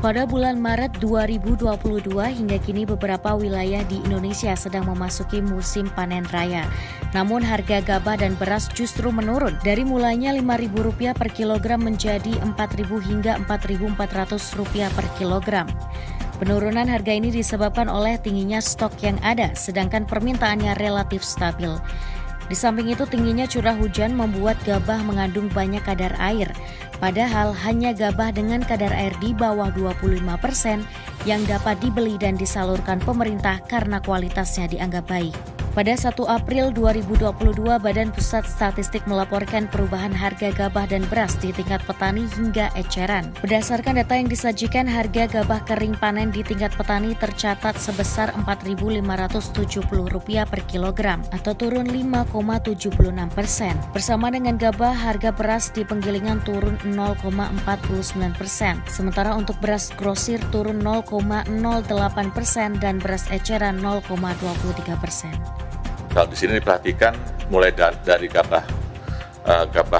Pada bulan Maret 2022 hingga kini beberapa wilayah di Indonesia sedang memasuki musim panen raya. Namun harga gabah dan beras justru menurun dari mulanya Rp5.000 per kilogram menjadi Rp4.000 hingga Rp4.400 per kilogram. Penurunan harga ini disebabkan oleh tingginya stok yang ada, sedangkan permintaannya relatif stabil. Di samping itu, tingginya curah hujan membuat gabah mengandung banyak kadar air. Padahal hanya gabah dengan kadar air di bawah 25% yang dapat dibeli dan disalurkan pemerintah karena kualitasnya dianggap baik. Pada 1 April 2022, Badan Pusat Statistik melaporkan perubahan harga gabah dan beras di tingkat petani hingga eceran. Berdasarkan data yang disajikan, harga gabah kering panen di tingkat petani tercatat sebesar Rp4.570 per kilogram atau turun 5,76%. Bersama dengan gabah, harga beras di penggilingan turun 0,49%. Sementara untuk beras grosir turun 0,08% dan beras eceran 0,23%. Kalau di sini diperhatikan mulai dari gabah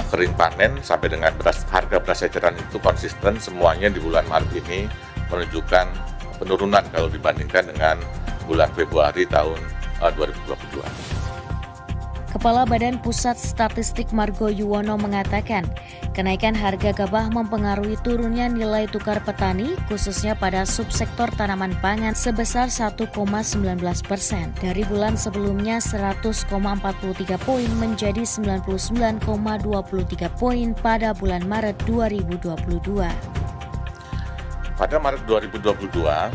kering panen sampai dengan harga beras eceran itu konsisten, semuanya di bulan Maret ini menunjukkan penurunan kalau dibandingkan dengan bulan Februari tahun 2022. Kepala Badan Pusat Statistik Margo Yuwono mengatakan, kenaikan harga gabah mempengaruhi turunnya nilai tukar petani, khususnya pada subsektor tanaman pangan sebesar 1,19%. Dari bulan sebelumnya 100,43 poin menjadi 99,23 poin pada bulan Maret 2022. Pada Maret 2022,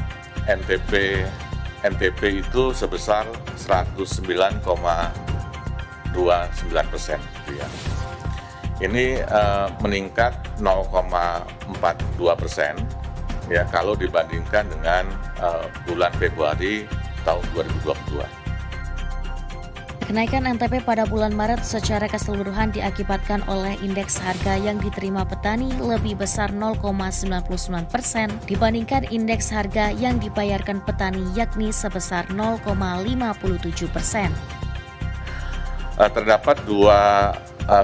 NTP itu sebesar 109,29%. Ya. Ini meningkat 0,42% ya kalau dibandingkan dengan bulan Februari tahun 2022. Kenaikan NTP pada bulan Maret secara keseluruhan diakibatkan oleh indeks harga yang diterima petani lebih besar 0,99% dibandingkan indeks harga yang dibayarkan petani yakni sebesar 0,57%. Terdapat dua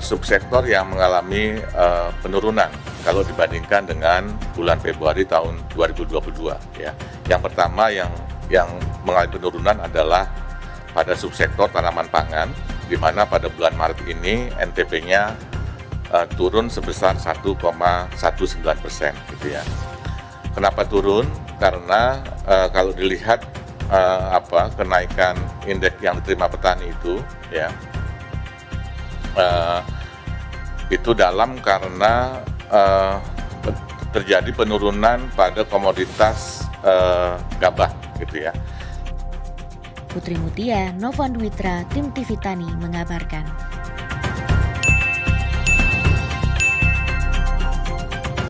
subsektor yang mengalami penurunan kalau dibandingkan dengan bulan Februari tahun 2022 ya. Yang pertama yang mengalami penurunan adalah pada subsektor tanaman pangan, di mana pada bulan Maret ini NTP-nya turun sebesar 1,19% gitu ya. Kenapa turun? Karena kalau dilihat kenaikan indeks yang diterima petani itu ya itu dalam karena terjadi penurunan pada komoditas gabah gitu ya. Putri Mutia, Novan Dwitra, Tim TV Tani mengabarkan.